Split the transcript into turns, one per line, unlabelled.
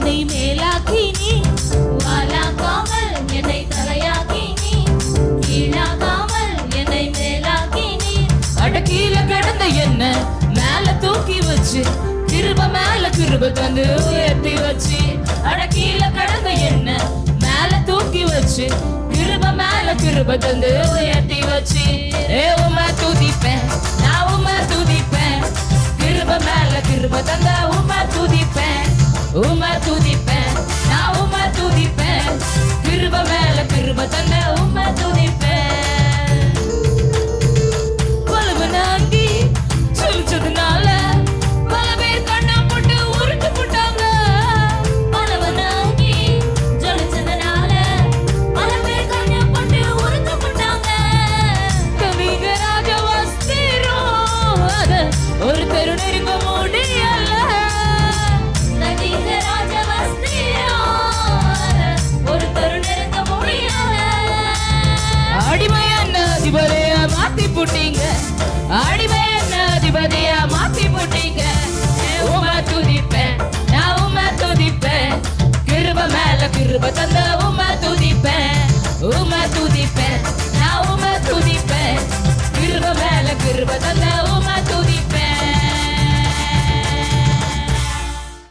என்னை மேலாக்கி நீ வாலாக்காமல் என்னை தலையாக்கி நீ கீழாக்காமல் என்னை மேலாக்கி நீ அட கீழே கிடந்த என்ன மேல தூக்கி வச்சு கிருப மேல கிருப தந்து உயர்த்தி வச்சு அட கீழே கிடந்த என்ன மேல தூக்கி வச்சு கிருப மேல கிருப தந்து உயர்த்தி வச்சு உம்மை துதிப்பேன் நான் உம்மை துதிப்பேன் கிருப மேல கிருப தந்த உம்மை துதிப்பேன் உம்மை துதிப்பேன் நான் உம்மை துதிப்பேன் கிருப மேல கிருப தந்த உம்மை துதிப்பேன் பலவனாங்கி சொல்லிச்சதுனால பல பேர் கண்ணா போட்டு உருட்டு போட்டாங்க பலவனாங்கி ஜொலிச்சதுனால பல பேர் கண்ணா போட்டு உருட்டு போட்டாங்க கவிக ராஜ வஸ்திரம் அத ஒரு தெரு நெருங்க முடியல கவிக ராஜ வஸ்திரம் ஒரு தெரு நெருங்க முடியல அடிமையான அதிபதிய மாத்தி போட்டீங்க அடிமையான அதிபதிய மாத்தி போட்டீங்க உம்மை துதிப்பேன் நான் உம்மை துதிப்பேன் கிருப மேல கிருப தந்த உம்மை துதிப்பேன் உம்மை துதிப்பேன் நான் உம்மை துதிப்பேன் கிருப மேல கிருப தந்த